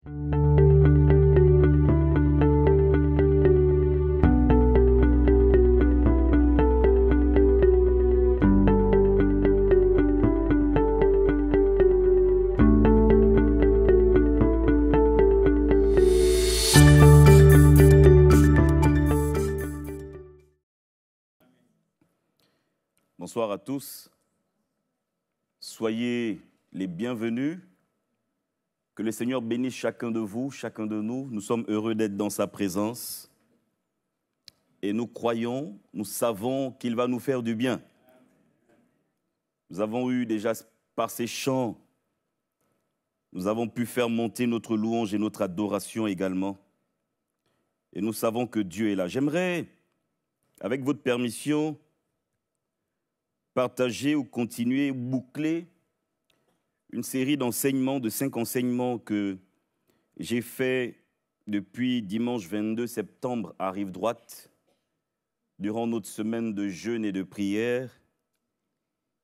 Bonsoir à tous. Soyez les bienvenus. Que le Seigneur bénisse chacun de vous, chacun de nous. Nous sommes heureux d'être dans sa présence. Et nous croyons, nous savons qu'il va nous faire du bien. Nous avons eu déjà, par ces chants, nous avons pu faire monter notre louange et notre adoration également. Et nous savons que Dieu est là. J'aimerais, avec votre permission, partager ou continuer, boucler une série d'enseignements, de 5 enseignements que j'ai fait depuis dimanche 22 septembre à Rive-Droite, durant notre semaine de jeûne et de prière.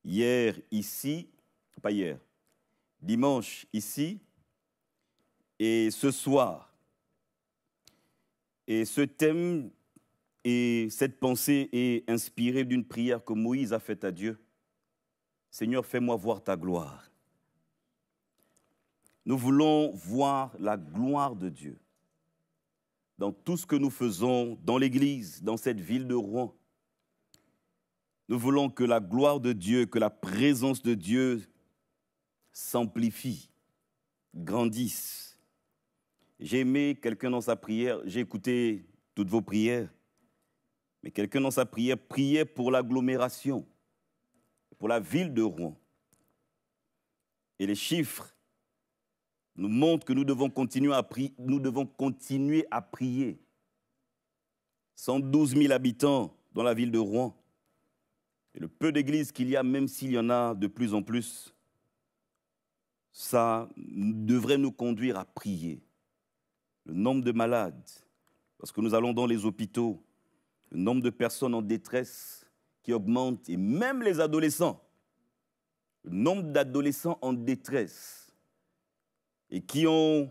Hier, ici, pas hier, dimanche, ici, et ce soir. Et ce thème et cette pensée est inspirée d'une prière que Moïse a faite à Dieu. Seigneur, fais-moi voir ta gloire. Nous voulons voir la gloire de Dieu dans tout ce que nous faisons dans l'Église, dans cette ville de Rouen. Nous voulons que la gloire de Dieu, que la présence de Dieu s'amplifie, grandisse. J'ai aimé quelqu'un dans sa prière, j'ai écouté toutes vos prières, mais quelqu'un dans sa prière priait pour l'agglomération, pour la ville de Rouen. Et les chiffres nous montrent que nous devons continuer à prier. 112 000 habitants dans la ville de Rouen. Et le peu d'églises qu'il y a, même s'il y en a de plus en plus, ça devrait nous conduire à prier. Le nombre de malades, parce que nous allons dans les hôpitaux, le nombre de personnes en détresse qui augmente, et même les adolescents, le nombre d'adolescents en détresse, et il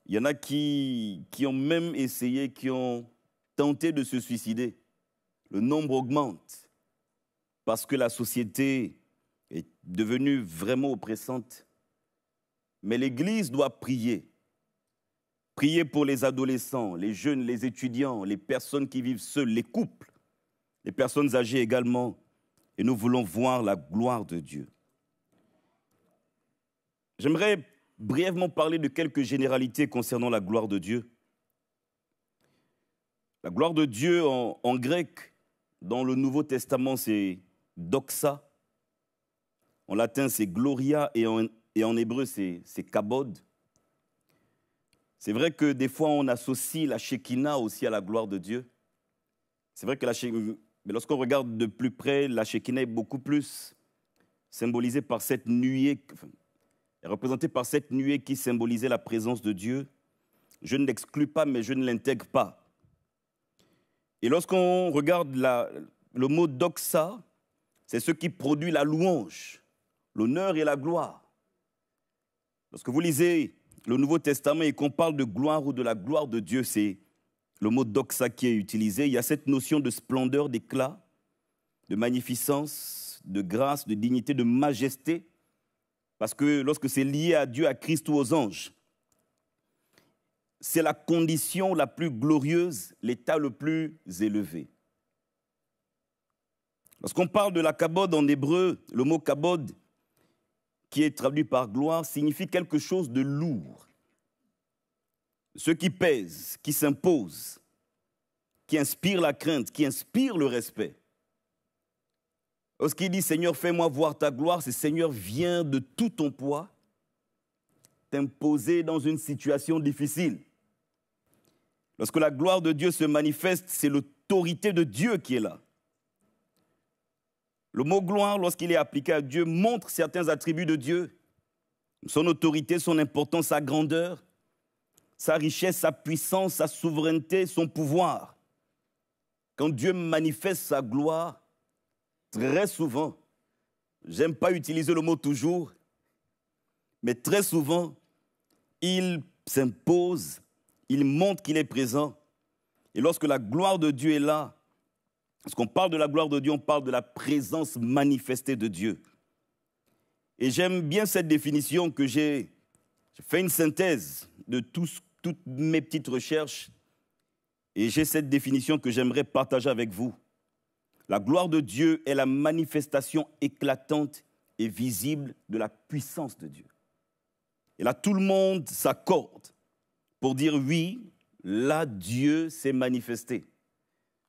y en a qui ont même essayé, qui ont tenté de se suicider. Le nombre augmente, parce que la société est devenue vraiment oppressante. Mais l'Église doit prier. Prier pour les adolescents, les jeunes, les étudiants, les personnes qui vivent seules, les couples, les personnes âgées également. Et nous voulons voir la gloire de Dieu. J'aimerais brièvement parler de quelques généralités concernant la gloire de Dieu. La gloire de Dieu en grec, dans le Nouveau Testament, c'est doxa. En latin, c'est gloria et en hébreu, c'est kabod. C'est vrai que des fois, on associe la Shekinah aussi à la gloire de Dieu. C'est vrai que mais lorsqu'on regarde de plus près, la Shekinah est beaucoup plus symbolisée par cette nuée, représentée par cette nuée qui symbolisait la présence de Dieu. Je ne l'exclus pas, mais je ne l'intègre pas. Et lorsqu'on regarde le mot doxa, c'est ce qui produit la louange, l'honneur et la gloire. Lorsque vous lisez le Nouveau Testament et qu'on parle de gloire ou de la gloire de Dieu, c'est le mot doxa qui est utilisé. Il y a cette notion de splendeur, d'éclat, de magnificence, de grâce, de dignité, de majesté, parce que lorsque c'est lié à Dieu, à Christ ou aux anges, c'est la condition la plus glorieuse, l'état le plus élevé. Lorsqu'on parle de la kabod en hébreu, le mot kabod, qui est traduit par gloire, signifie quelque chose de lourd. Ce qui pèse, qui s'impose, qui inspire la crainte, qui inspire le respect. Lorsqu'il dit « Seigneur, fais-moi voir ta gloire », c'est « Seigneur, viens de tout ton poids t'imposer dans une situation difficile ». Lorsque la gloire de Dieu se manifeste, c'est l'autorité de Dieu qui est là. Le mot gloire, lorsqu'il est appliqué à Dieu, montre certains attributs de Dieu. Son autorité, son importance, sa grandeur, sa richesse, sa puissance, sa souveraineté, son pouvoir. Quand Dieu manifeste sa gloire, très souvent, j'aime pas utiliser le mot toujours, mais très souvent, il s'impose, il montre qu'il est présent. Et lorsque la gloire de Dieu est là, lorsqu'on parle de la gloire de Dieu, on parle de la présence manifestée de Dieu. Et j'aime bien cette définition que j'ai fait une synthèse de toutes mes petites recherches. Et j'ai cette définition que j'aimerais partager avec vous. La gloire de Dieu est la manifestation éclatante et visible de la puissance de Dieu. Et là, tout le monde s'accorde pour dire oui, là, Dieu s'est manifesté.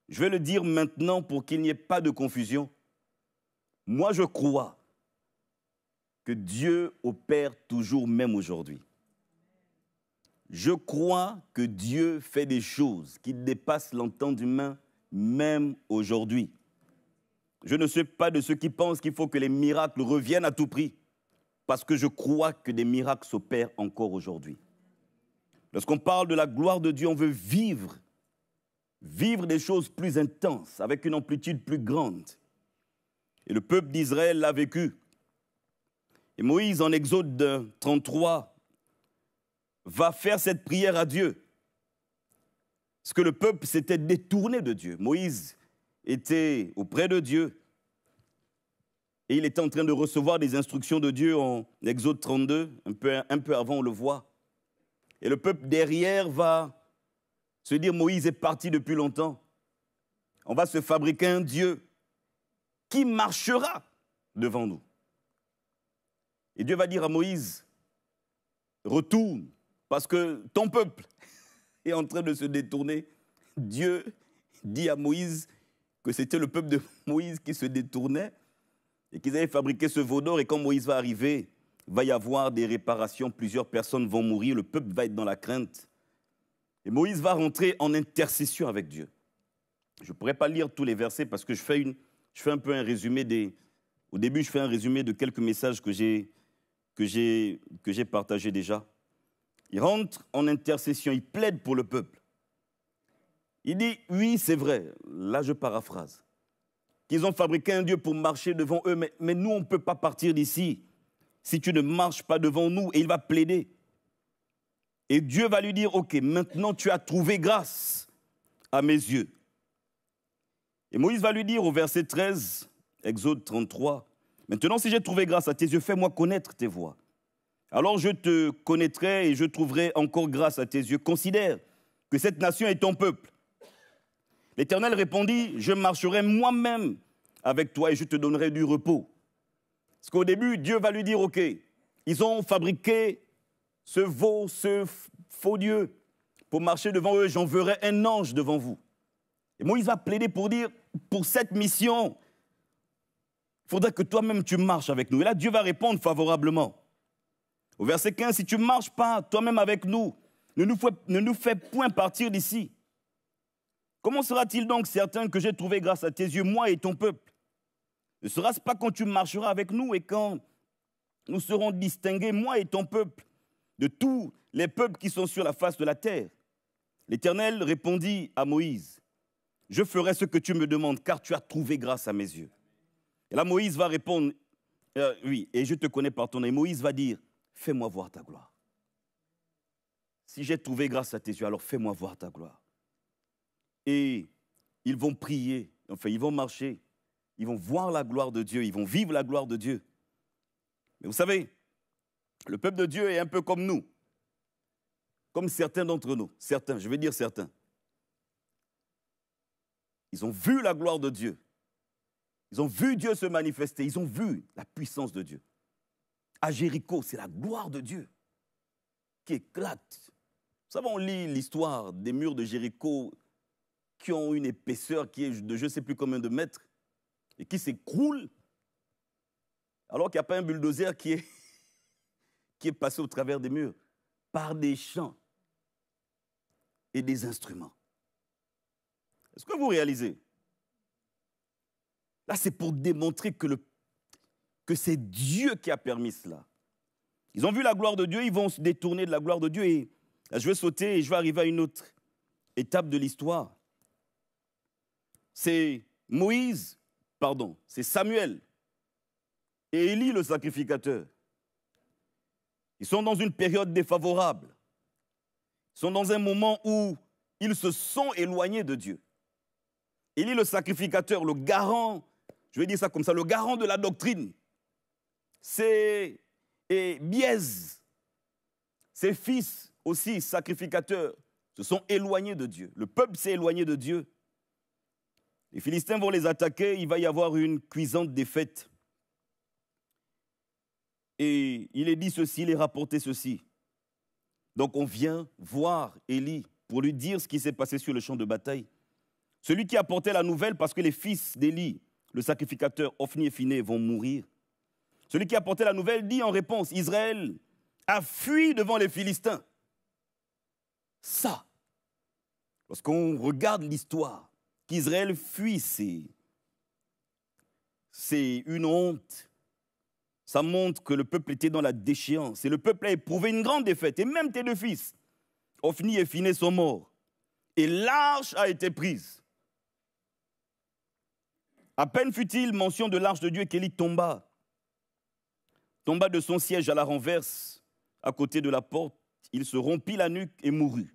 Je vais le dire maintenant pour qu'il n'y ait pas de confusion. Moi, je crois que Dieu opère toujours, même aujourd'hui. Je crois que Dieu fait des choses qui dépassent l'entendement humain, même aujourd'hui. Je ne suis pas de ceux qui pensent qu'il faut que les miracles reviennent à tout prix, parce que je crois que des miracles s'opèrent encore aujourd'hui. Lorsqu'on parle de la gloire de Dieu, on veut vivre des choses plus intenses, avec une amplitude plus grande. Et le peuple d'Israël l'a vécu. Et Moïse, en Exode 33, va faire cette prière à Dieu. Parce que le peuple s'était détourné de Dieu. Moïse était auprès de Dieu. Et il était en train de recevoir des instructions de Dieu en Exode 32, un peu avant on le voit. Et le peuple derrière va se dire, Moïse est parti depuis longtemps. On va se fabriquer un Dieu qui marchera devant nous. Et Dieu va dire à Moïse, retourne, parce que ton peuple est en train de se détourner. Dieu dit à Moïse que c'était le peuple de Moïse qui se détournait et qu'ils avaient fabriqué ce veau d'or. Et quand Moïse va arriver, il va y avoir des réparations, plusieurs personnes vont mourir, le peuple va être dans la crainte. Et Moïse va rentrer en intercession avec Dieu. Je ne pourrais pas lire tous les versets parce que je fais un peu un résumé au début, je fais un résumé de quelques messages que j'ai partagés déjà. Il rentre en intercession, il plaide pour le peuple. Il dit, oui, c'est vrai, là je paraphrase, qu'ils ont fabriqué un Dieu pour marcher devant eux, mais nous, on ne peut pas partir d'ici si tu ne marches pas devant nous. Et il va plaider. Et Dieu va lui dire, ok, maintenant tu as trouvé grâce à mes yeux. Et Moïse va lui dire au verset 13, Exode 33, maintenant si j'ai trouvé grâce à tes yeux, fais-moi connaître tes voies. Alors je te connaîtrai et je trouverai encore grâce à tes yeux. Considère que cette nation est ton peuple. L'Éternel répondit, je marcherai moi-même avec toi et je te donnerai du repos. Parce qu'au début, Dieu va lui dire, ok, ils ont fabriqué ce faux Dieu pour marcher devant eux, j'enverrai un ange devant vous. Et Moïse va plaider pour dire, pour cette mission, il faudrait que toi-même tu marches avec nous. Et là, Dieu va répondre favorablement. Au verset 15, si tu ne marches pas toi-même avec nous, ne nous fais point partir d'ici. Comment sera-t-il donc certain que j'ai trouvé grâce à tes yeux, moi et ton peuple? Ne sera-ce pas quand tu marcheras avec nous et quand nous serons distingués, moi et ton peuple, de tous les peuples qui sont sur la face de la terre? L'Éternel répondit à Moïse, je ferai ce que tu me demandes, car tu as trouvé grâce à mes yeux. Et là, Moïse va répondre, oui, et je te connais par ton nom. Et Moïse va dire, fais-moi voir ta gloire. Si j'ai trouvé grâce à tes yeux, alors fais-moi voir ta gloire. Et ils vont prier, enfin, ils vont marcher, ils vont voir la gloire de Dieu, ils vont vivre la gloire de Dieu. Mais vous savez, le peuple de Dieu est un peu comme nous, comme certains d'entre nous, certains, je vais dire certains. Ils ont vu la gloire de Dieu. Ils ont vu Dieu se manifester. Ils ont vu la puissance de Dieu. À Jéricho, c'est la gloire de Dieu qui éclate. Vous savez, on lit l'histoire des murs de Jéricho qui ont une épaisseur qui est de je ne sais plus combien de mètres et qui s'écroulent alors qu'il n'y a pas un bulldozer qui est passé au travers des murs par des chants et des instruments. Est-ce que vous réalisez? Là, c'est pour démontrer que c'est Dieu qui a permis cela. Ils ont vu la gloire de Dieu, ils vont se détourner de la gloire de Dieu. Et là, je vais sauter et je vais arriver à une autre étape de l'histoire. C'est Samuel et Élie le sacrificateur. Ils sont dans une période défavorable. sont dans un moment où ils se sont éloignés de Dieu. Élie, le sacrificateur, le garant, je vais dire ça comme ça, le garant de la doctrine, c'est Bièze, ses fils aussi sacrificateurs, se sont éloignés de Dieu. Le peuple s'est éloigné de Dieu. Les Philistins vont les attaquer, il va y avoir une cuisante défaite. Et il est dit ceci, il est rapporté ceci. Donc on vient voir Élie pour lui dire ce qui s'est passé sur le champ de bataille. Celui qui apportait la nouvelle, parce que les fils d'Élie, le sacrificateur, Ophni et Phiné, vont mourir. Celui qui apportait la nouvelle dit en réponse, Israël a fui devant les Philistins. Ça, lorsqu'on regarde l'histoire, qu'Israël fuit, c'est une honte. Ça montre que le peuple était dans la déchéance. Et le peuple a éprouvé une grande défaite. Et même tes deux fils, Ophni et Phiné, sont morts. Et l'arche a été prise. À peine fut-il mention de l'arche de Dieu qu'Élie tomba de son siège à la renverse, à côté de la porte. Il se rompit la nuque et mourut,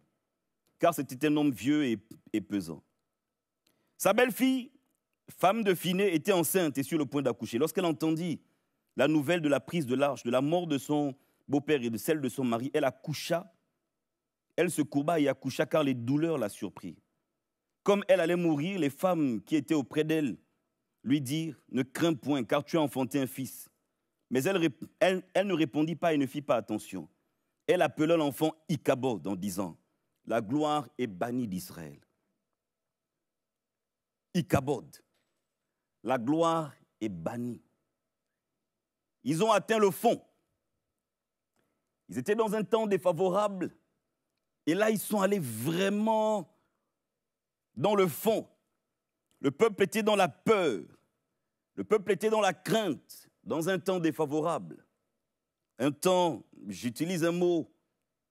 car c'était un homme vieux et pesant. Sa belle-fille, femme de Phiné, était enceinte et sur le point d'accoucher. Lorsqu'elle entendit la nouvelle de la prise de l'arche, de la mort de son beau-père et de celle de son mari, elle accoucha. Elle se courba et accoucha, car les douleurs la surprirent. Comme elle allait mourir, les femmes qui étaient auprès d'elle lui dirent, « Ne crains point, car tu as enfanté un fils. » Mais elle ne répondit pas et ne fit pas attention. Elle appela l'enfant Ichabod en disant, « La gloire est bannie d'Israël. » Ichabod, la gloire est bannie. Ils ont atteint le fond. Ils étaient dans un temps défavorable. Et là, ils sont allés vraiment dans le fond. Le peuple était dans la peur. Le peuple était dans la crainte, dans un temps défavorable. Un temps, j'utilise un mot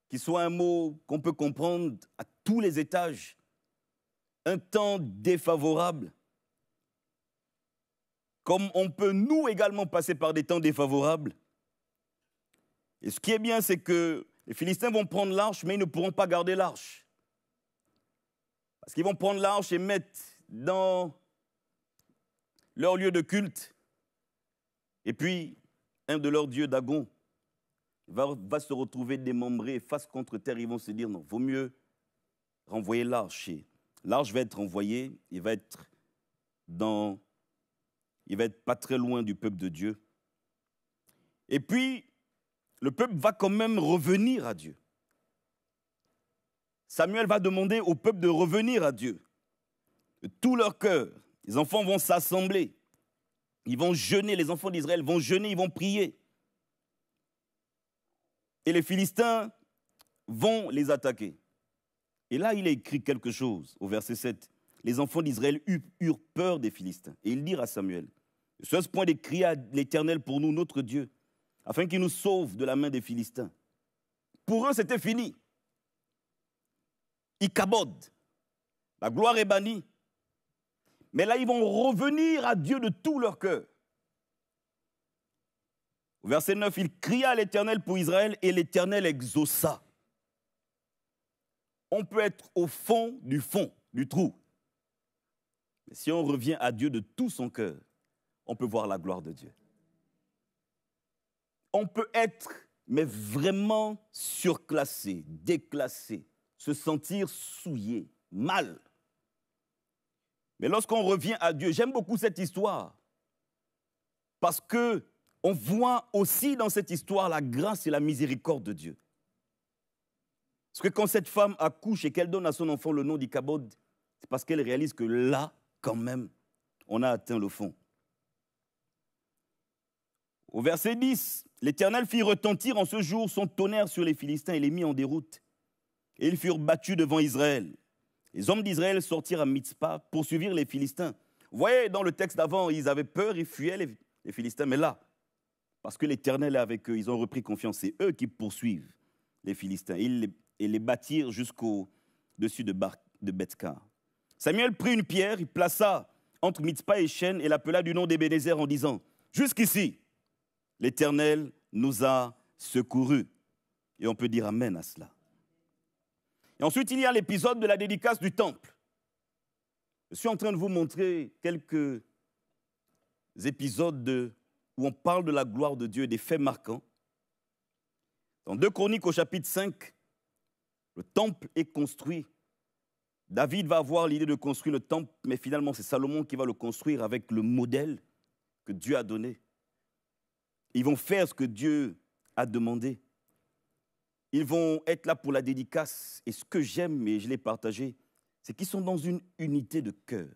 qui soit un mot qu'on peut comprendre à tous les étages. Un temps défavorable. Comme on peut nous également passer par des temps défavorables. Et ce qui est bien, c'est que les Philistins vont prendre l'arche, mais ils ne pourront pas garder l'arche. Parce qu'ils vont prendre l'arche et mettre dans leur lieu de culte. Et puis, un de leurs dieux, Dagon, va se retrouver démembré, face contre terre. Ils vont se dire, non, vaut mieux renvoyer l'arche. L'arche va être envoyée, il va être pas très loin du peuple de Dieu. Et puis, le peuple va quand même revenir à Dieu. Samuel va demander au peuple de revenir à Dieu. De tout leur cœur, les enfants vont s'assembler. Ils vont jeûner, les enfants d'Israël vont jeûner, ils vont prier. Et les Philistins vont les attaquer. Et là, il est écrit quelque chose au verset 7. Les enfants d'Israël eurent peur des Philistins. Et ils dirent à Samuel, « Sur ce point de crier à l'Éternel pour nous, notre Dieu, afin qu'il nous sauve de la main des Philistins. » Pour eux, c'était fini. Ichabod, la gloire est bannie. Mais là, ils vont revenir à Dieu de tout leur cœur. Au verset 9, il cria à l'Éternel pour Israël et l'Éternel exauça. On peut être au fond du trou. Mais si on revient à Dieu de tout son cœur, on peut voir la gloire de Dieu. On peut être, mais vraiment surclassé, déclassé, se sentir souillé, mal. Mais lorsqu'on revient à Dieu, j'aime beaucoup cette histoire, parce qu'on voit aussi dans cette histoire la grâce et la miséricorde de Dieu. Parce que quand cette femme accouche et qu'elle donne à son enfant le nom d'Ichabod, c'est parce qu'elle réalise que là, quand même, on a atteint le fond. Au verset 10, l'Éternel fit retentir en ce jour son tonnerre sur les Philistins et les mit en déroute. Et ils furent battus devant Israël. Les hommes d'Israël sortirent à Mitzpah, poursuivirent les Philistins. Vous voyez, dans le texte d'avant, ils avaient peur, ils fuyaient les Philistins. Mais là, parce que l'Éternel est avec eux, ils ont repris confiance. C'est eux qui poursuivent les Philistins. Et les battirent jusqu'au-dessus de Bethkar. Samuel prit une pierre, il plaça entre Mitzpah et Chêne et l'appela du nom d'Ébénézer en disant, « Jusqu'ici, l'Éternel nous a secourus. » Et on peut dire Amen à cela. Et ensuite, il y a l'épisode de la dédicace du temple. Je suis en train de vous montrer quelques épisodes où on parle de la gloire de Dieu et des faits marquants. Dans 2 Chroniques au chapitre 5, le temple est construit. David va avoir l'idée de construire le temple, mais finalement, c'est Salomon qui va le construire avec le modèle que Dieu a donné. Ils vont faire ce que Dieu a demandé. Ils vont être là pour la dédicace. Et ce que j'aime, et je l'ai partagé, c'est qu'ils sont dans une unité de cœur.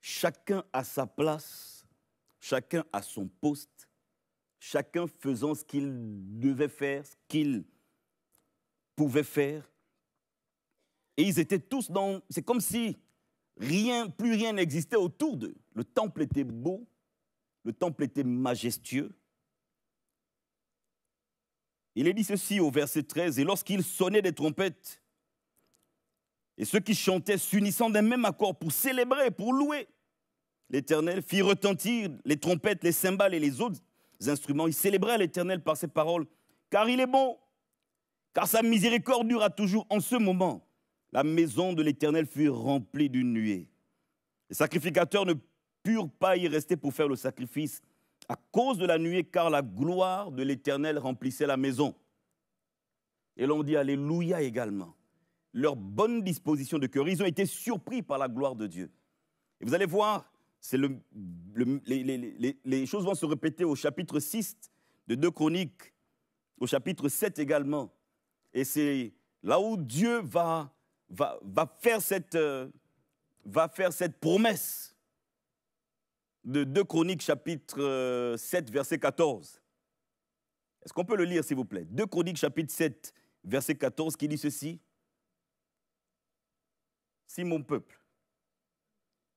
Chacun à sa place, chacun à son poste, chacun faisant ce qu'il devait faire, ce qu'il pouvait faire. Et ils étaient tous dans... C'est comme si plus rien n'existait autour d'eux. Le temple était beau, le temple était majestueux. Il est dit ceci au verset 13, « Et lorsqu'ils sonnaient des trompettes, et ceux qui chantaient s'unissant d'un même accord pour célébrer, pour louer l'Éternel, firent retentir les trompettes, les cymbales et les autres instruments. Ils célébraient l'Éternel par ces paroles, car il est bon, car sa miséricorde durera toujours. En ce moment, la maison de l'Éternel fut remplie d'une nuée. Les sacrificateurs ne purent pas y rester pour faire le sacrifice à cause de la nuée, car la gloire de l'Éternel remplissait la maison. Et l'on dit Alléluia également. Leur bonne disposition de cœur, ils ont été surpris par la gloire de Dieu. Et vous allez voir, les choses vont se répéter au chapitre 6 de 2 Chroniques, au chapitre 7 également. Et c'est là où Dieu va faire cette promesse de 2 Chroniques, chapitre 7, verset 14. Est-ce qu'on peut le lire, s'il vous plaît? 2 Chroniques, chapitre 7, verset 14, qui dit ceci. « Si mon peuple,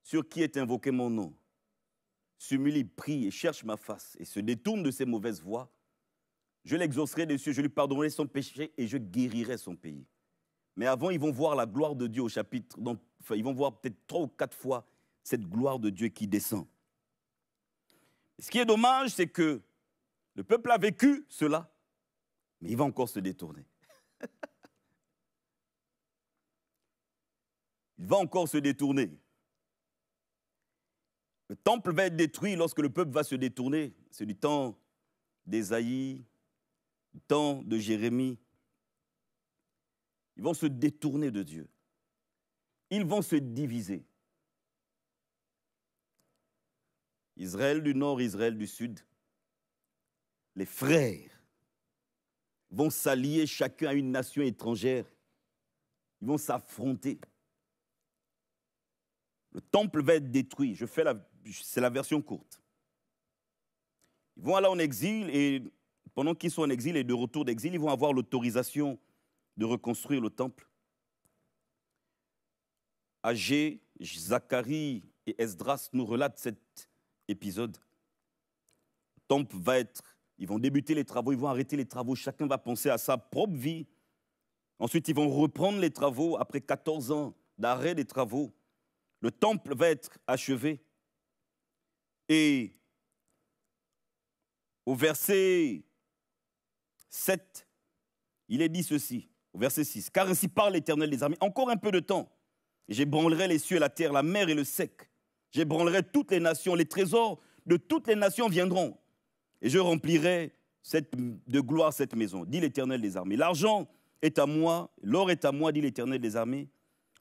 sur qui est invoqué mon nom, s'humilie, prie et cherche ma face et se détourne de ses mauvaises voies, je l'exaucerai des cieux, je lui pardonnerai son péché et je guérirai son pays. » Mais avant, ils vont voir la gloire de Dieu au chapitre, ils vont voir peut-être 3 ou 4 fois cette gloire de Dieu qui descend. Et ce qui est dommage, c'est que le peuple a vécu cela, mais il va encore se détourner. Il va encore se détourner. Le temple va être détruit lorsque le peuple va se détourner. C'est du temps d'Ésaïe, du temps de Jérémie. Ils vont se détourner de Dieu. Ils vont se diviser. Israël du nord, Israël du sud. Les frères vont s'allier chacun à une nation étrangère. Ils vont s'affronter. Le temple va être détruit. C'est la version courte. Ils vont aller en exil et pendant qu'ils sont en exil et de retour d'exil, ils vont avoir l'autorisation de reconstruire le temple. Agé, Zacharie et Esdras nous relatent cet épisode. Le temple ils vont débuter les travaux, ils vont arrêter les travaux, chacun va penser à sa propre vie. Ensuite, ils vont reprendre les travaux après 14 ans d'arrêt des travaux. Le temple va être achevé. Et au verset 7, il est dit ceci, au verset 6, « Car ainsi parle l'Éternel des armées, encore un peu de temps, et j'ébranlerai les cieux et la terre, la mer et le sec. J'ébranlerai toutes les nations, les trésors de toutes les nations viendront, et je remplirai de gloire cette maison, dit l'Éternel des armées. L'argent est à moi, l'or est à moi, dit l'Éternel des armées.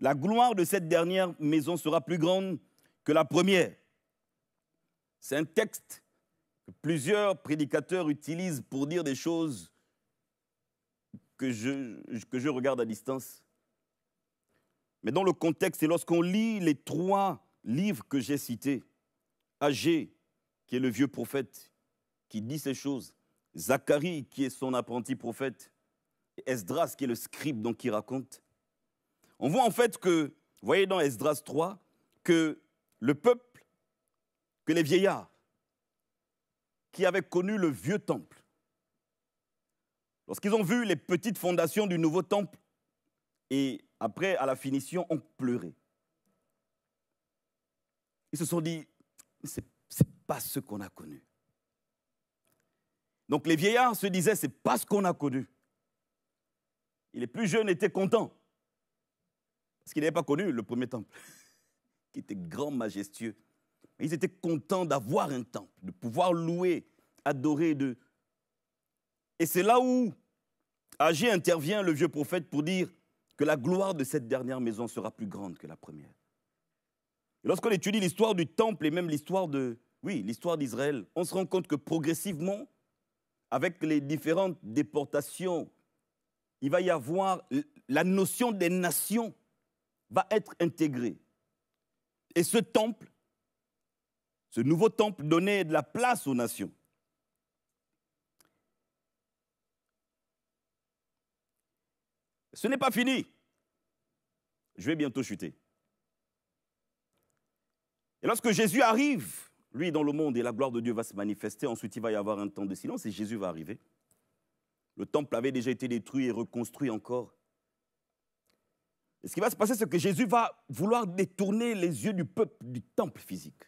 La gloire de cette dernière maison sera plus grande que la première. » C'est un texte que plusieurs prédicateurs utilisent pour dire des choses que je regarde à distance. Mais dans le contexte, et lorsqu'on lit les 3 livres que j'ai cités, Agé, qui est le vieux prophète, qui dit ces choses, Zacharie, qui est son apprenti prophète, et Esdras, qui est le scribe, donc qui raconte, on voit en fait que, vous voyez dans Esdras 3, que le peuple, que les vieillards qui avaient connu le vieux temple, lorsqu'ils ont vu les petites fondations du nouveau temple, et après, à la finition, ont pleuré. Ils se sont dit, ce n'est pas ce qu'on a connu. Donc les vieillards se disaient, ce n'est pas ce qu'on a connu. Et les plus jeunes étaient contents. Parce qu'ils n'avaient pas connu le premier temple, qui était grand, majestueux. Mais ils étaient contents d'avoir un temple, de pouvoir louer, adorer. Et c'est là où Agé intervient, le vieux prophète, pour dire que la gloire de cette dernière maison sera plus grande que la première. Et lorsqu'on étudie l'histoire du temple et même l'histoire d'Israël, on se rend compte que progressivement, avec les différentes déportations, il va y avoir la notion des nations va être intégrée. Et ce temple, ce nouveau temple donnait de la place aux nations. Ce n'est pas fini. Je vais bientôt chuter. Et lorsque Jésus arrive, lui dans le monde, et la gloire de Dieu va se manifester, ensuite il va y avoir un temps de silence et Jésus va arriver. Le temple avait déjà été détruit et reconstruit encore. Et ce qui va se passer, c'est que Jésus va vouloir détourner les yeux du peuple du temple physique.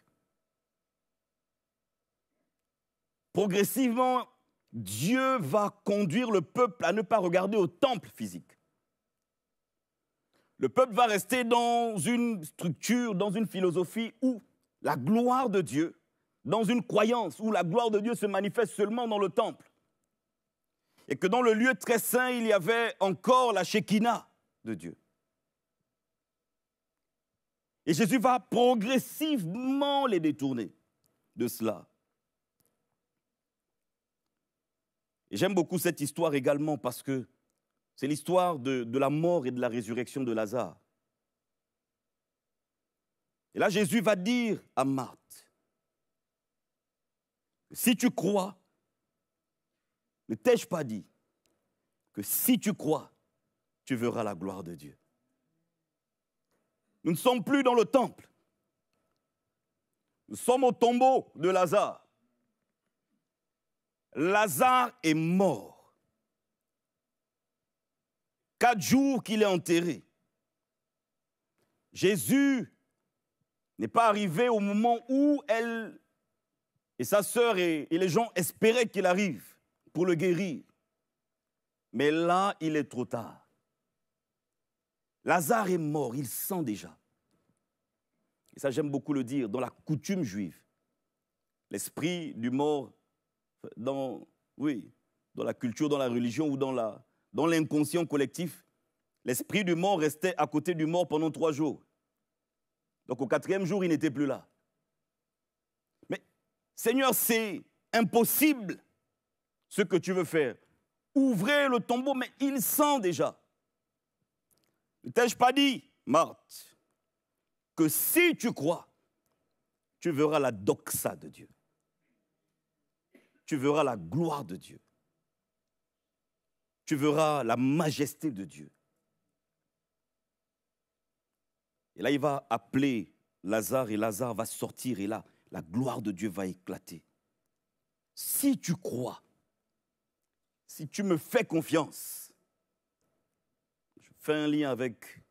Progressivement, Dieu va conduire le peuple à ne pas regarder au temple physique. Le peuple va rester dans une structure, dans une philosophie où la gloire de Dieu, dans une croyance où la gloire de Dieu se manifeste seulement dans le temple. Et que dans le lieu très saint, il y avait encore la Shekinah de Dieu. Et Jésus va progressivement les détourner de cela. Et j'aime beaucoup cette histoire également parce que c'est l'histoire de la mort et de la résurrection de Lazare. Et là, Jésus va dire à Marthe, si tu crois, ne t'ai-je pas dit que si tu crois, tu verras la gloire de Dieu. Nous ne sommes plus dans le temple. Nous sommes au tombeau de Lazare. Lazare est mort. 4 jours qu'il est enterré. Jésus n'est pas arrivé au moment où elle et sa sœur et les gens espéraient qu'il arrive pour le guérir. Mais là, il est trop tard. Lazare est mort, il sent déjà. Et ça, j'aime beaucoup le dire, dans la coutume juive, l'esprit du mort, dans la culture, dans la religion ou dans l'inconscient collectif, l'esprit du mort restait à côté du mort pendant 3 jours. Donc au 4e jour, il n'était plus là. Mais Seigneur, c'est impossible ce que tu veux faire. Ouvrez le tombeau, mais il sent déjà. Ne t'ai-je pas dit, Marthe, que si tu crois, tu verras la doxa de Dieu. Tu verras la gloire de Dieu. Tu verras la majesté de Dieu. Et là, il va appeler Lazare et Lazare va sortir et là, la gloire de Dieu va éclater. Si tu crois, si tu me fais confiance, je fais un lien avec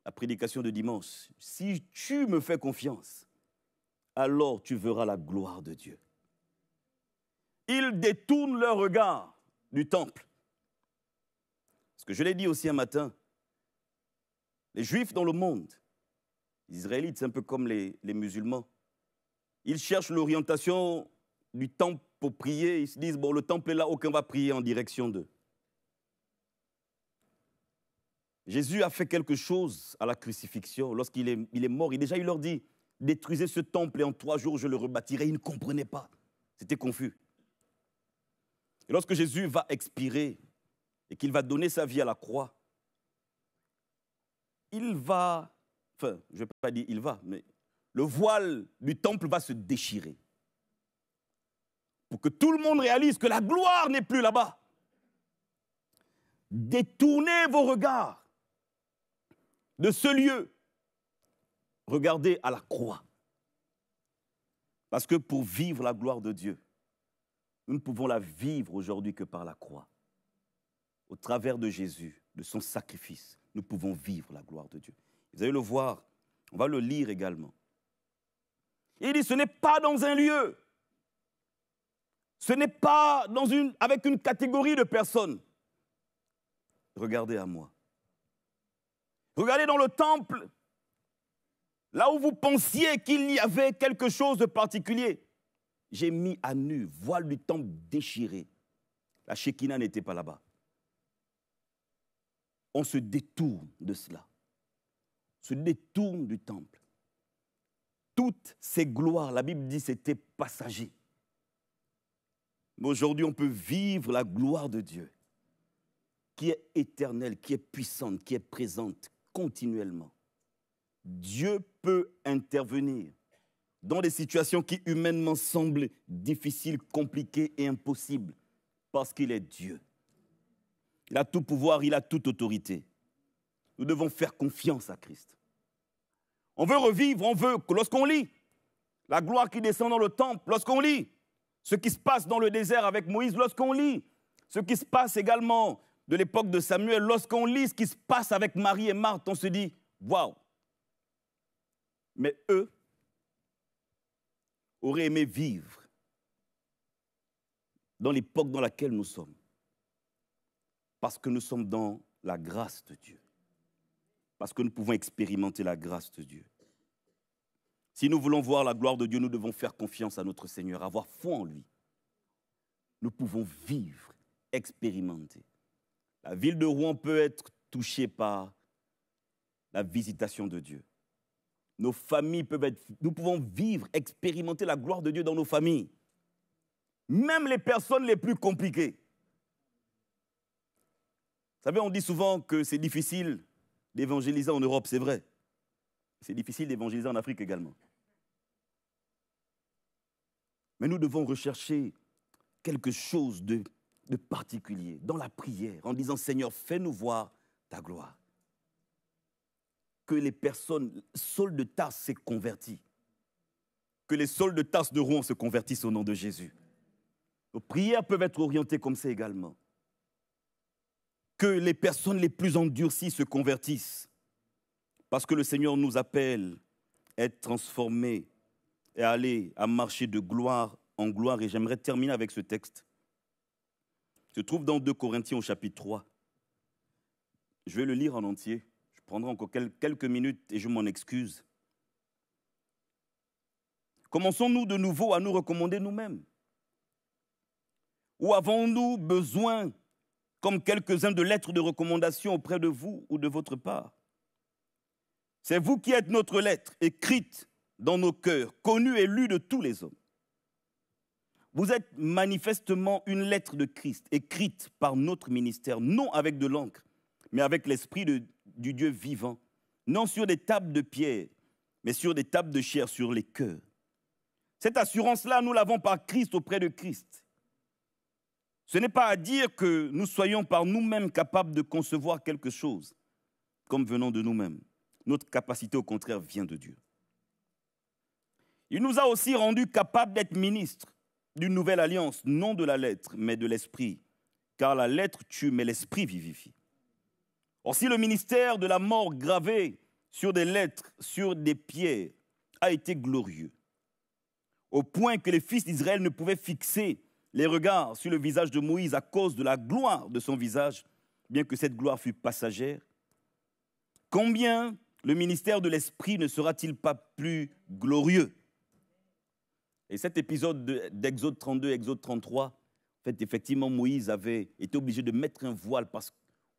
la prédication de dimanche. Si tu me fais confiance, alors tu verras la gloire de Dieu. Ils détournent leur regard du temple. Parce que je l'ai dit aussi un matin, les Juifs dans le monde, les Israélites, c'est un peu comme les musulmans, ils cherchent l'orientation du temple pour prier. Ils se disent, bon, le temple est là, aucun va prier en direction d'eux. Jésus a fait quelque chose à la crucifixion. Lorsqu'il est mort, il leur dit, détruisez ce temple et en 3 jours, je le rebâtirai. Ils ne comprenaient pas. C'était confus. Et lorsque Jésus va expirer et qu'il va donner sa vie à la croix, je ne vais pas dire il va, mais le voile du temple va se déchirer. Pour que tout le monde réalise que la gloire n'est plus là-bas. Détournez vos regards de ce lieu. Regardez à la croix. Parce que pour vivre la gloire de Dieu, nous ne pouvons la vivre aujourd'hui que par la croix. Au travers de Jésus, de son sacrifice, nous pouvons vivre la gloire de Dieu. Vous allez le voir, on va le lire également. Et il dit, ce n'est pas dans un lieu, ce n'est pas avec une catégorie de personnes, regardez à moi. Regardez dans le temple, là où vous pensiez qu'il y avait quelque chose de particulier. J'ai mis à nu, voile du temple déchiré. La Shekinah n'était pas là-bas. On se détourne de cela. On se détourne du temple. Toutes ces gloires, la Bible dit, c'était passager. Mais aujourd'hui, on peut vivre la gloire de Dieu, qui est éternelle, qui est puissante, qui est présente continuellement. Dieu peut intervenir dans des situations qui humainement semblent difficiles, compliquées et impossibles, parce qu'il est Dieu. Il a tout pouvoir, il a toute autorité. Nous devons faire confiance à Christ. On veut revivre, on veut que lorsqu'on lit la gloire qui descend dans le temple, lorsqu'on lit ce qui se passe dans le désert avec Moïse, lorsqu'on lit ce qui se passe également de l'époque de Samuel, lorsqu'on lit ce qui se passe avec Marie et Marthe, on se dit « Waouh !» Mais eux auraient aimé vivre dans l'époque dans laquelle nous sommes, parce que nous sommes dans la grâce de Dieu, parce que nous pouvons expérimenter la grâce de Dieu. Si nous voulons voir la gloire de Dieu, nous devons faire confiance à notre Seigneur, avoir foi en lui. Nous pouvons vivre, expérimenter. La ville de Rouen peut être touchée par la visitation de Dieu. Nos familles peuvent être... Nous pouvons vivre, expérimenter la gloire de Dieu dans nos familles. Même les personnes les plus compliquées. Vous savez, on dit souvent que c'est difficile d'évangéliser en Europe, c'est vrai. C'est difficile d'évangéliser en Afrique également. Mais nous devons rechercher quelque chose de particulier dans la prière, en disant « Seigneur, fais-nous voir ta gloire ». Que les personnes, Saul de Tarse s'est converti. Que les Sauls de Tarse de Rouen se convertissent au nom de Jésus. Nos prières peuvent être orientées comme ça également. Que les personnes les plus endurcies se convertissent. Parce que le Seigneur nous appelle à être transformés et à aller, à marcher de gloire en gloire. Et j'aimerais terminer avec ce texte. Il se trouve dans 2 Corinthiens au chapitre 3. Je vais le lire en entier. Je prendrai encore quelques minutes et je m'en excuse. Commençons-nous de nouveau à nous recommander nous-mêmes? Ou avons-nous besoin, comme quelques-uns, de lettres de recommandation auprès de vous ou de votre part? C'est vous qui êtes notre lettre, écrite dans nos cœurs, connue et lue de tous les hommes. Vous êtes manifestement une lettre de Christ, écrite par notre ministère, non avec de l'encre, mais avec l'esprit du Dieu vivant, non sur des tables de pierre, mais sur des tables de chair, sur les cœurs. Cette assurance-là, nous l'avons par Christ auprès de Christ. Ce n'est pas à dire que nous soyons par nous-mêmes capables de concevoir quelque chose comme venant de nous-mêmes. Notre capacité, au contraire, vient de Dieu. Il nous a aussi rendus capables d'être ministres d'une nouvelle alliance, non de la lettre, mais de l'esprit. Car la lettre tue, mais l'esprit vivifie. Or, si le ministère de la mort gravé sur des lettres, sur des pierres, a été glorieux, au point que les fils d'Israël ne pouvaient fixer les regards sur le visage de Moïse à cause de la gloire de son visage, bien que cette gloire fût passagère, combien le ministère de l'Esprit ne sera-t-il pas plus glorieux? Et cet épisode d'Exode 32, Exode 33, en fait, effectivement, Moïse avait été obligé de mettre un voile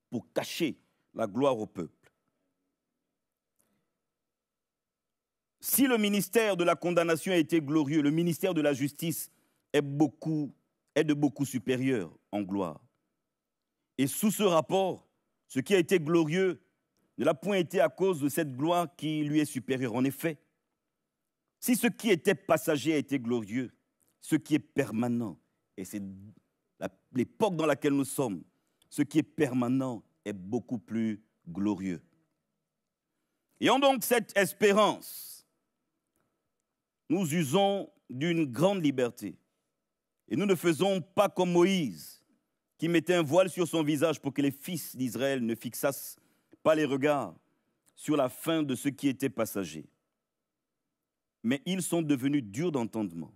pour cacher la gloire au peuple. Si le ministère de la condamnation a été glorieux, le ministère de la justice est de beaucoup supérieur en gloire. Et sous ce rapport, ce qui a été glorieux ne l'a point été à cause de cette gloire qui lui est supérieure. En effet, si ce qui était passager a été glorieux, ce qui est permanent, et c'est l'époque dans laquelle nous sommes, ce qui est permanent est beaucoup plus glorieux. Ayant donc cette espérance, nous usons d'une grande liberté. Et nous ne faisons pas comme Moïse, qui mettait un voile sur son visage pour que les fils d'Israël ne fixassent pas les regards sur la fin de ce qui était passager. Mais ils sont devenus durs d'entendement.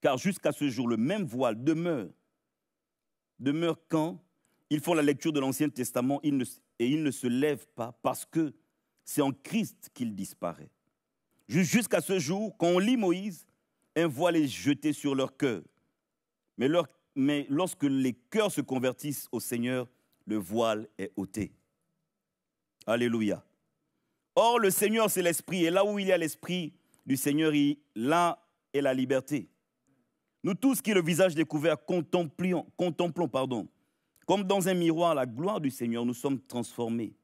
Car jusqu'à ce jour, le même voile demeure quand ils font la lecture de l'Ancien Testament et ils ne se lèvent pas parce que c'est en Christ qu'il disparaît. Jusqu'à ce jour, quand on lit Moïse, un voile est jeté sur leur cœur. Mais lorsque les cœurs se convertissent au Seigneur, le voile est ôté. Alléluia. Or, le Seigneur, c'est l'Esprit, et là où il y a l'Esprit du Seigneur, là est la liberté. Nous tous qui, le visage découvert, contemplons, comme dans un miroir, la gloire du Seigneur, nous sommes transformés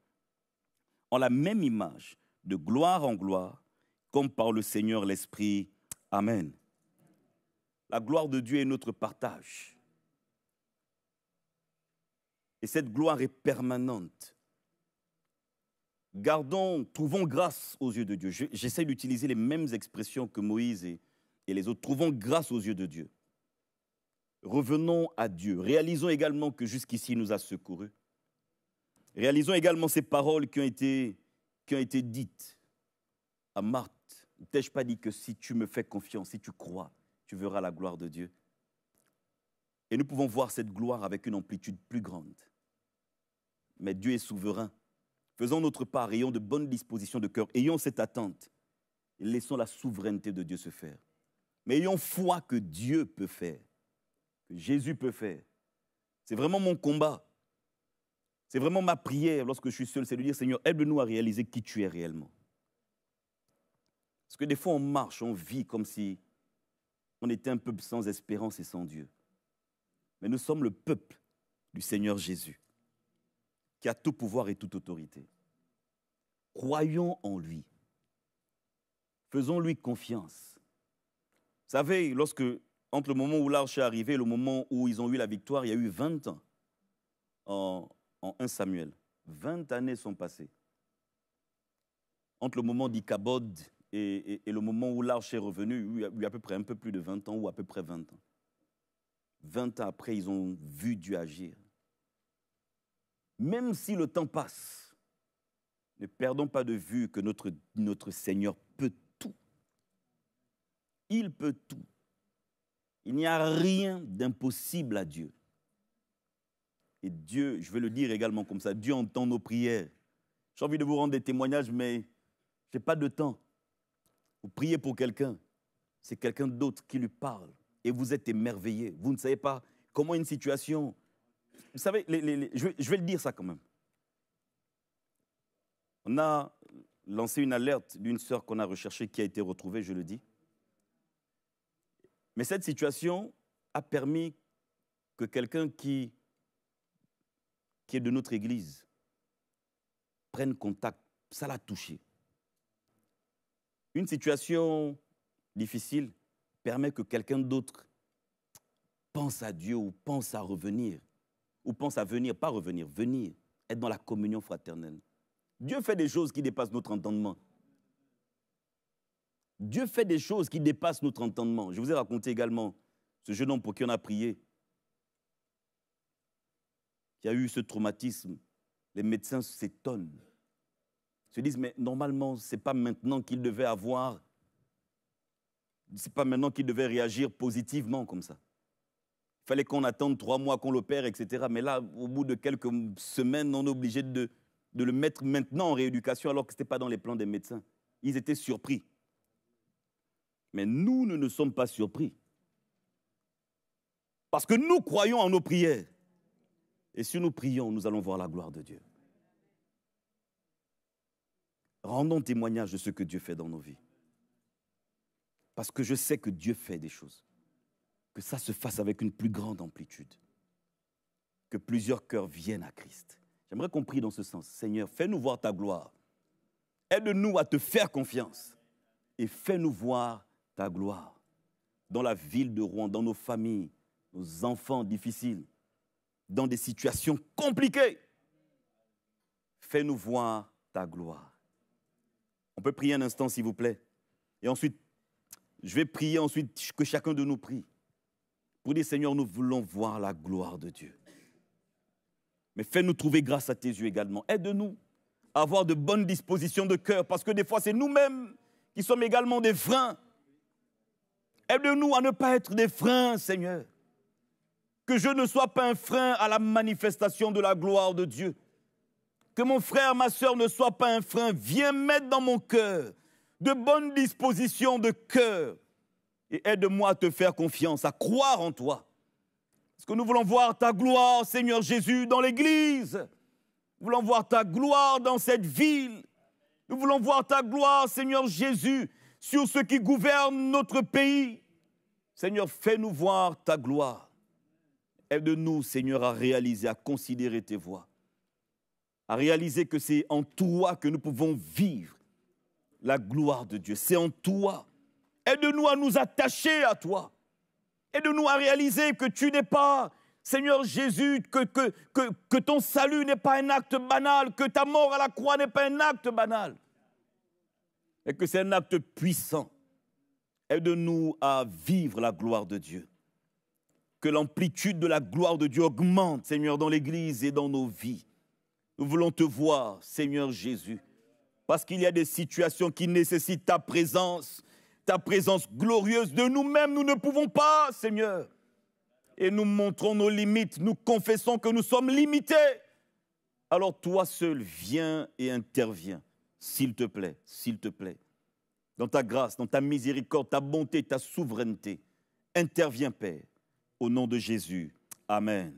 en la même image, de gloire en gloire, comme par le Seigneur l'Esprit. Amen. La gloire de Dieu est notre partage. Et cette gloire est permanente. Trouvons grâce aux yeux de Dieu. J'essaie d'utiliser les mêmes expressions que Moïse et les autres. Trouvons grâce aux yeux de Dieu. Revenons à Dieu. Réalisons également que jusqu'ici, il nous a secourus. Réalisons également ces paroles qui ont été dites à Marthe. Ne t'ai-je pas dit que si tu me fais confiance, si tu crois, tu verras la gloire de Dieu? Et nous pouvons voir cette gloire avec une amplitude plus grande. Mais Dieu est souverain. Faisons notre part, ayons de bonnes dispositions de cœur, ayons cette attente. Et laissons la souveraineté de Dieu se faire. Mais ayons foi que Dieu peut faire, que Jésus peut faire. C'est vraiment mon combat. C'est vraiment ma prière lorsque je suis seul, c'est de dire, Seigneur, aide-nous à réaliser qui tu es réellement. Parce que des fois, on marche, on vit comme si on était un peuple sans espérance et sans Dieu. Mais nous sommes le peuple du Seigneur Jésus, qui a tout pouvoir et toute autorité. Croyons en lui. Faisons-lui confiance. Vous savez, entre le moment où l'arche est arrivée et le moment où ils ont eu la victoire, il y a eu 20 ans en 1 Samuel. 20 années sont passées. Entre le moment d'Ichabod et le moment où l'arche est revenue, il y a eu à peu près un peu plus de 20 ans ou à peu près 20 ans. 20 ans après, ils ont vu Dieu agir. Même si le temps passe, ne perdons pas de vue que notre Seigneur peut tout. Il peut tout. Il n'y a rien d'impossible à Dieu. Et Dieu, je vais le dire également comme ça, Dieu entend nos prières. J'ai envie de vous rendre des témoignages, mais je n'ai pas de temps. Vous priez pour quelqu'un, c'est quelqu'un d'autre qui lui parle. Et vous êtes émerveillé. Vous ne savez pas comment une situation... Vous savez, je vais le dire ça quand même. On a lancé une alerte d'une sœur qu'on a recherchée qui a été retrouvée, je le dis. Mais cette situation a permis que quelqu'un qui est de notre église prenne contact. Ça l'a touché. Une situation difficile permet que quelqu'un d'autre pense à Dieu ou pense à revenir, ou pense à venir, pas revenir, venir, être dans la communion fraternelle. Dieu fait des choses qui dépassent notre entendement. Dieu fait des choses qui dépassent notre entendement. Je vous ai raconté également ce jeune homme pour qui on a prié, qui a eu ce traumatisme. Les médecins s'étonnent, se disent, mais normalement, ce n'est pas maintenant qu'il devait c'est pas maintenant qu'il devait réagir positivement comme ça. Il fallait qu'on attende 3 mois qu'on l'opère, etc. Mais là, au bout de quelques semaines, on est obligé de le mettre maintenant en rééducation alors que ce n'était pas dans les plans des médecins. Ils étaient surpris. Mais nous ne sommes pas surpris. Parce que nous croyons en nos prières. Et si nous prions, nous allons voir la gloire de Dieu. Rendons témoignage de ce que Dieu fait dans nos vies. Parce que je sais que Dieu fait des choses. Que ça se fasse avec une plus grande amplitude. Que plusieurs cœurs viennent à Christ. J'aimerais qu'on prie dans ce sens. Seigneur, fais-nous voir ta gloire. Aide-nous à te faire confiance. Et fais-nous voir ta gloire. Dans la ville de Rouen, dans nos familles, nos enfants difficiles, dans des situations compliquées. Fais-nous voir ta gloire. On peut prier un instant, s'il vous plaît. Et ensuite, je vais prier ensuite que chacun de nous prie. Pour dire, Seigneur, nous voulons voir la gloire de Dieu. Mais fais-nous trouver grâce à tes yeux également. Aide-nous à avoir de bonnes dispositions de cœur, parce que des fois, c'est nous-mêmes qui sommes également des freins. Aide-nous à ne pas être des freins, Seigneur. Que je ne sois pas un frein à la manifestation de la gloire de Dieu. Que mon frère, ma sœur ne soit pas un frein. Viens mettre dans mon cœur de bonnes dispositions de cœur et aide-moi à te faire confiance, à croire en toi. Parce que nous voulons voir ta gloire, Seigneur Jésus, dans l'Église. Nous voulons voir ta gloire dans cette ville. Nous voulons voir ta gloire, Seigneur Jésus, sur ceux qui gouvernent notre pays. Seigneur, fais-nous voir ta gloire. Aide-nous, Seigneur, à réaliser, à considérer tes voies. À réaliser que c'est en toi que nous pouvons vivre la gloire de Dieu. C'est en toi. Aide-nous à nous attacher à toi. Aide-nous à réaliser que tu n'es pas, Seigneur Jésus, que ton salut n'est pas un acte banal, que ta mort à la croix n'est pas un acte banal, et que c'est un acte puissant. Aide-nous à vivre la gloire de Dieu. Que l'amplitude de la gloire de Dieu augmente, Seigneur, dans l'Église et dans nos vies. Nous voulons te voir, Seigneur Jésus, parce qu'il y a des situations qui nécessitent ta présence glorieuse. De nous-mêmes, nous ne pouvons pas, Seigneur. Et nous montrons nos limites, nous confessons que nous sommes limités. Alors toi seul, viens et interviens, s'il te plaît, dans ta grâce, dans ta miséricorde, ta bonté, ta souveraineté. Interviens, Père, au nom de Jésus. Amen.